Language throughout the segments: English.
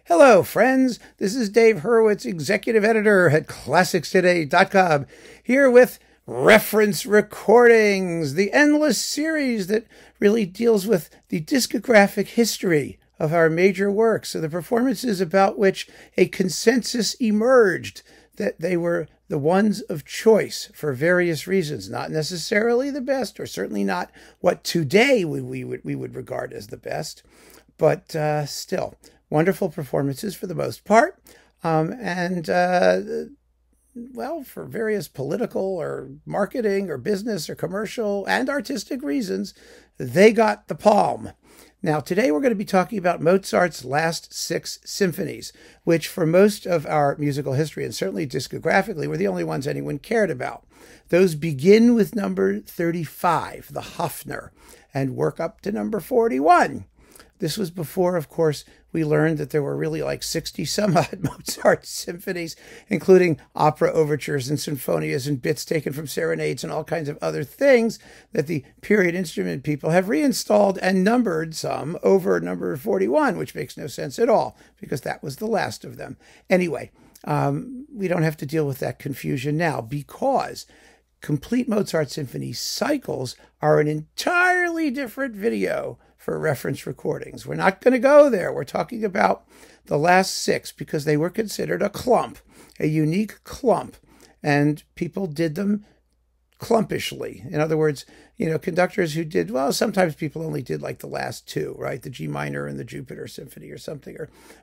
Hello, friends. This is Dave Hurwitz, executive editor at ClassicsToday.com, here with Reference Recordings, the endless series that really deals with the discographic history of our major works, and the performances about which a consensus emerged that they were the ones of choice for various reasons, not necessarily the best, or certainly not what today we would regard as the best, but still wonderful performances for the most part, well, for various political or marketing or business or commercial and artistic reasons, they got the palm. Now, today we're going to be talking about Mozart's last 6 symphonies, which for most of our musical history, and certainly discographically, were the only ones anyone cared about. Those begin with number 35, the Hafner, and work up to number 41. This was before, of course, we learned that there were really like 60-some-odd Mozart symphonies, including opera overtures and sinfonias and bits taken from serenades and all kinds of other things that the period instrument people have reinstalled and numbered some over number 41, which makes no sense at all because that was the last of them. Anyway, we don't have to deal with that confusion now because complete Mozart symphony cycles are an entirely different video for reference recordings. We're not going to go there. We're talking about the last 6 because they were considered a clump, a unique clump, and people did them clumpishly. In other words, conductors who did, well, sometimes people only did like the last 2, right? The G minor and the Jupiter Symphony or something.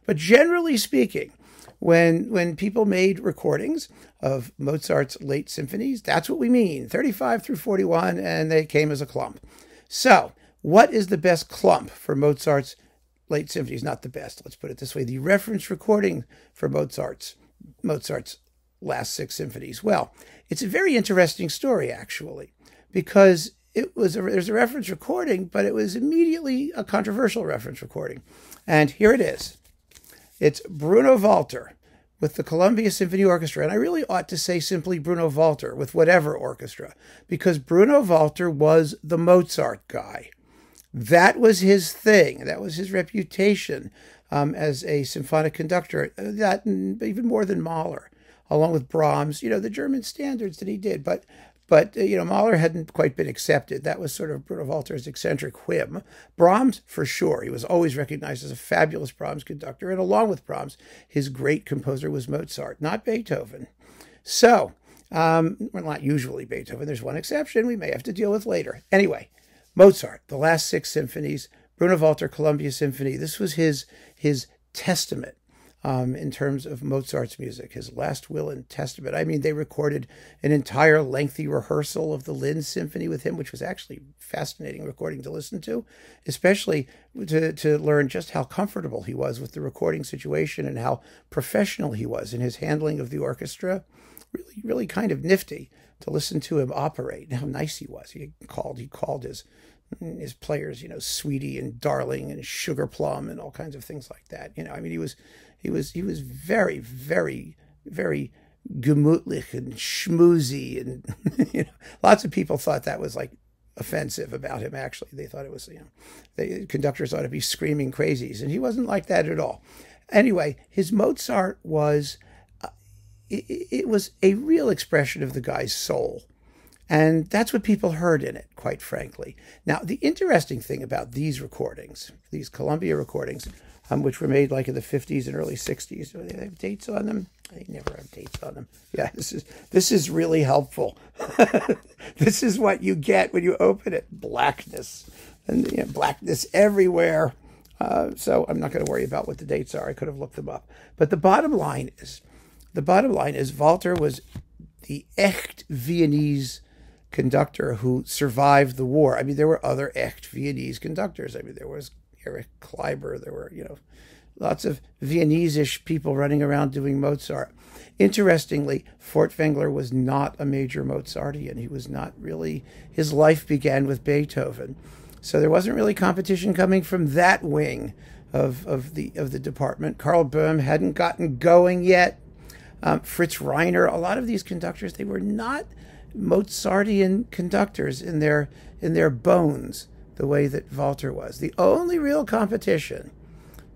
But generally speaking, when people made recordings of Mozart's late symphonies, that's what we mean, 35 through 41, and they came as a clump. So, what is the best clump for Mozart's late symphonies? Not the best, let's put it this way. The reference recording for Mozart's last 6 symphonies. Well, it's a very interesting story, actually, because there's a reference recording, but it was immediately a controversial reference recording. And here it is. It's Bruno Valter with the Columbia Symphony Orchestra. And I really ought to say simply Bruno Valter with whatever orchestra, because Bruno Valter was the Mozart guy. That was his thing. That was his reputation as a symphonic conductor. That, even more than Mahler, along with Brahms, the German standards that he did. But Mahler hadn't quite been accepted. That was sort of Bruno Valter's eccentric whim. Brahms, for sure. He was always recognized as a fabulous Brahms conductor. And along with Brahms, his great composer was Mozart, not Beethoven. So, well, not usually Beethoven. There's one exception we may have to deal with later. Anyway, Mozart, the last 6 symphonies, Bruno Valter, Columbia Symphony. This was his testament in terms of Mozart's music, his last will and testament. I mean, they recorded an entire lengthy rehearsal of the Linz Symphony with him, which was actually fascinating recording to listen to, especially to learn just how comfortable he was with the recording situation and how professional he was in his handling of the orchestra. Really, really kind of nifty to listen to him operate and how nice he was. He called his players, sweetie and darling and sugar plum and all kinds of things like that. I mean, he was very, very, very gemütlich and schmoozy, and lots of people thought that was like offensive about him. Actually, they thought it was, the conductors ought to be screaming crazies, and he wasn't like that at all. Anyway, his Mozart was. It was a real expression of the guy's soul. And that's what people heard in it, quite frankly. Now, the interesting thing about these recordings, these Columbia recordings, which were made like in the 50s and early 60s, do they have dates on them? They never have dates on them. Yeah, this is really helpful. This is what you get when you open it. Blackness. And blackness everywhere. So I'm not going to worry about what the dates are. I could have looked them up. But the bottom line is Valter was the echt Viennese conductor who survived the war. I mean, there were other echt Viennese conductors. I mean, there was Erich Kleiber. There were, lots of Viennese-ish people running around doing Mozart. Interestingly, Furtwängler was not a major Mozartian. He was not really, his life began with Beethoven. So there wasn't really competition coming from that wing of the department. Karl Böhm hadn't gotten going yet. Fritz Reiner, a lot of these conductors, they were not Mozartian conductors in their bones the way that Valter was. The only real competition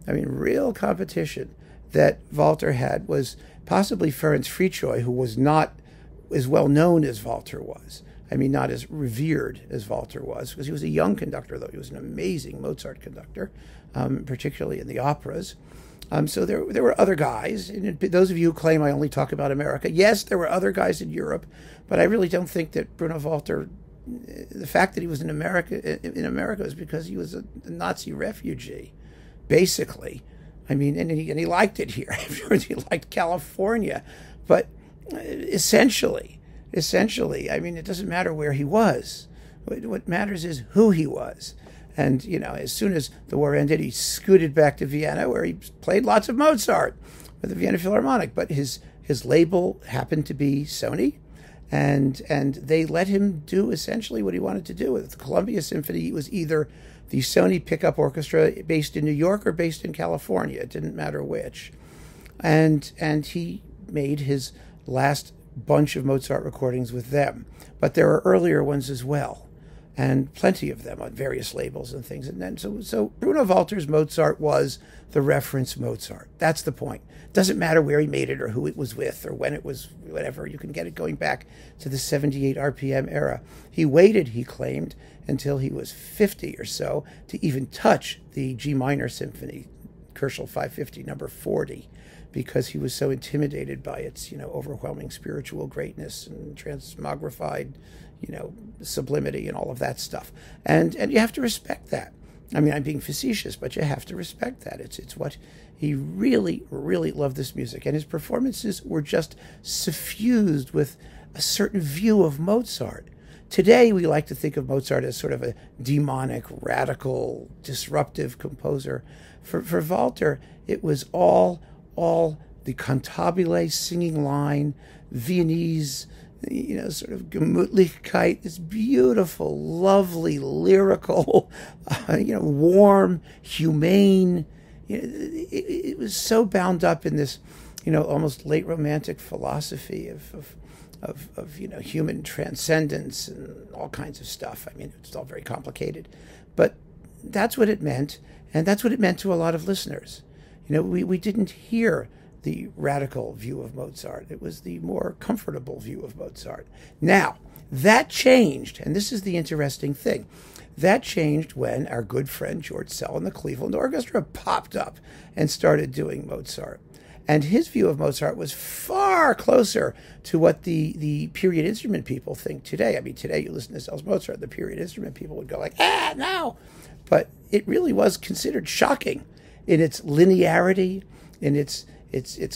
I mean, real competition that Walter had was possibly Ferenc Fricsay, who was not as well known as Walter was. I mean, not as revered as Walter was, because he was a young conductor, though. He was an amazing Mozart conductor, particularly in the operas. So there were other guys. And those of you who claim I only talk about America, yes, there were other guys in Europe, but I really don't think that Bruno Valter, the fact that he was in America is because he was a Nazi refugee, basically. I mean, and he liked it here. He liked California, but essentially, I mean, it doesn't matter where he was. What matters is who he was. And, you know, as soon as the war ended, he scooted back to Vienna, where he played lots of Mozart with the Vienna Philharmonic. But his label happened to be Sony, and they let him do essentially what he wanted to do. With the Columbia Symphony, it was either the Sony pickup orchestra based in New York or based in California. It didn't matter which. And he made his last bunch of Mozart recordings with them. But there are earlier ones as well, and plenty of them on various labels and things. And then so Bruno Valter's Mozart was the reference Mozart. That's the point. Doesn't matter where he made it or who it was with or when it was, whatever. You can get it going back to the 78 RPM era. He waited, he claimed, until he was 50 or so to even touch the G minor symphony, Koelschel 550, number 40, because he was so intimidated by its, you know, overwhelming spiritual greatness and transmogrified, you know, sublimity and all of that stuff. And you have to respect that. I mean, I'm being facetious, but you have to respect that. It's what he really, really loved this music. And his performances were just suffused with a certain view of Mozart. Today, we like to think of Mozart as sort of a demonic, radical, disruptive composer. For Walter, it was all the cantabile singing line, Viennese, you know, sort of Gemütlichkeit, this beautiful, lovely, lyrical, you know, warm, humane. You know, it was so bound up in this, you know, almost late romantic philosophy of you know, human transcendence and all kinds of stuff. I mean, it's all very complicated, but that's what it meant, and that's what it meant to a lot of listeners. You know, we didn't hear the radical view of Mozart. It was the more comfortable view of Mozart. Now, that changed, and this is the interesting thing. That changed when our good friend George Szell and the Cleveland Orchestra popped up and started doing Mozart. And his view of Mozart was far closer to what the period instrument people think today. I mean, today you listen to Szell's Mozart, the period instrument people would go like, no. But it really was considered shocking in its linearity, in its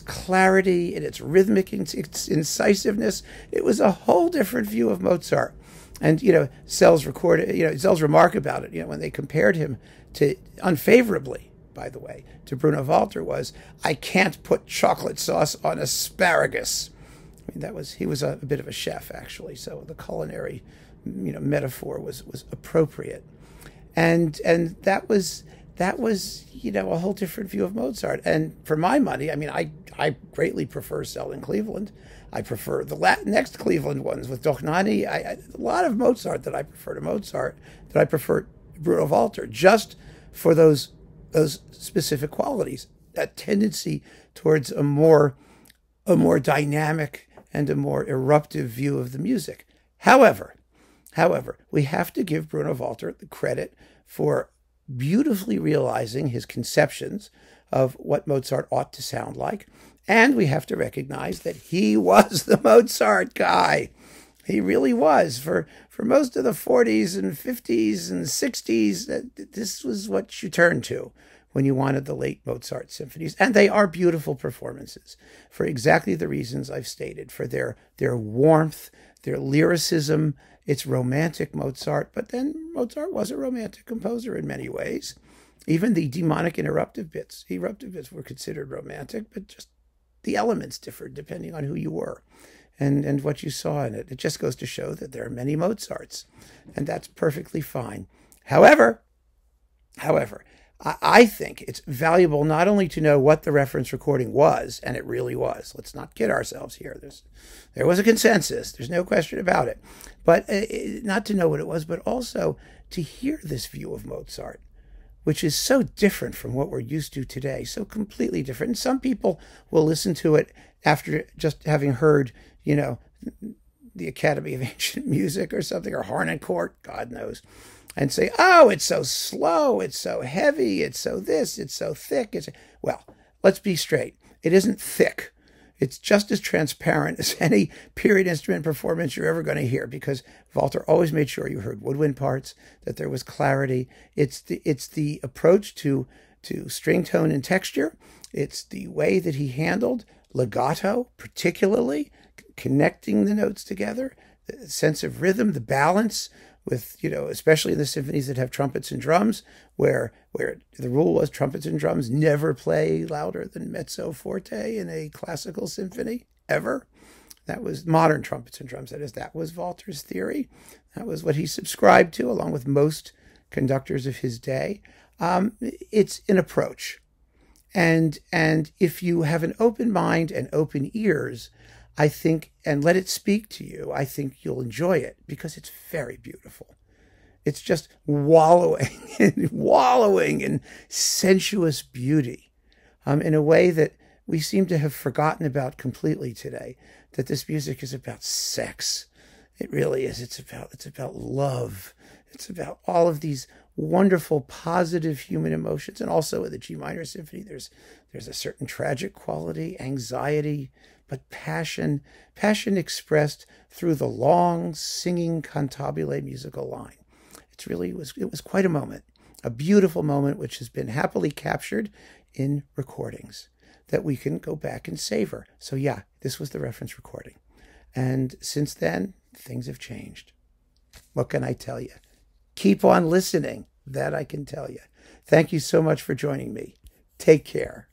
clarity, in its rhythmic, its incisiveness. It was a whole different view of Mozart. And, you know, Szell's remark about it, you know, when they compared him to, unfavorably, by the way, to Bruno Valter was, I can't put chocolate sauce on asparagus. I mean, he was a bit of a chef, actually, so the culinary, you know, metaphor was appropriate. And that was, you know, a whole different view of Mozart. And for my money, I mean, I greatly prefer Szell in Cleveland. I prefer the next Cleveland ones with Dohnányi. A lot of Mozart that I prefer to Mozart, that I prefer Bruno Valter, just for those specific qualities, that tendency towards a more dynamic and a more eruptive view of the music. However, we have to give Bruno Valter the credit for beautifully realizing his conceptions of what Mozart ought to sound like. And we have to recognize that he was the Mozart guy. He really was. For most of the 40s and 50s and 60s, this was what you turned to when you wanted the late Mozart symphonies. And they are beautiful performances for exactly the reasons I've stated, for their warmth, their lyricism. It's romantic Mozart, but then Mozart was a romantic composer in many ways. Even the demonic eruptive bits were considered romantic, but just the elements differed depending on who you were and what you saw in it. It just goes to show that there are many Mozarts, and that's perfectly fine. However, I think it's valuable not only to know what the reference recording was, and it really was. Let's not kid ourselves here. There was a consensus. There's no question about it. But not to know what it was, but also to hear this view of Mozart, which is so different from what we're used to today, so completely different. And some people will listen to it after just having heard, you know, the Academy of Ancient Music or something, or Harnoncourt, God knows, and say, oh, it's so slow, it's so heavy, it's so this, it's so thick. Well, let's be straight. It isn't thick. It's just as transparent as any period instrument performance you're ever going to hear, because Valter always made sure you heard woodwind parts, that there was clarity. It's the approach to string tone and texture. It's the way that he handled legato, particularly connecting the notes together, the sense of rhythm, the balance with, you know, especially in the symphonies that have trumpets and drums, where the rule was trumpets and drums never play louder than mezzo forte in a classical symphony, ever. That was modern trumpets and drums. That was Valter's theory. That was what he subscribed to, along with most conductors of his day. It's an approach. And if you have an open mind and open ears, I think, and let it speak to you, I think you'll enjoy it, because it's very beautiful. It's just wallowing in sensuous beauty, in a way that we seem to have forgotten about completely today, that this music is about sex. It really is. It's about love. It's about all of these wonderful, positive human emotions. And also in the G minor symphony, there's a certain tragic quality, anxiety, but passion expressed through the long singing cantabile musical line. It was quite a moment, a beautiful moment, which has been happily captured in recordings that we can go back and savor. So yeah, this was the reference recording. And since then, things have changed. What can I tell you? Keep on listening. That I can tell you. Thank you so much for joining me. Take care.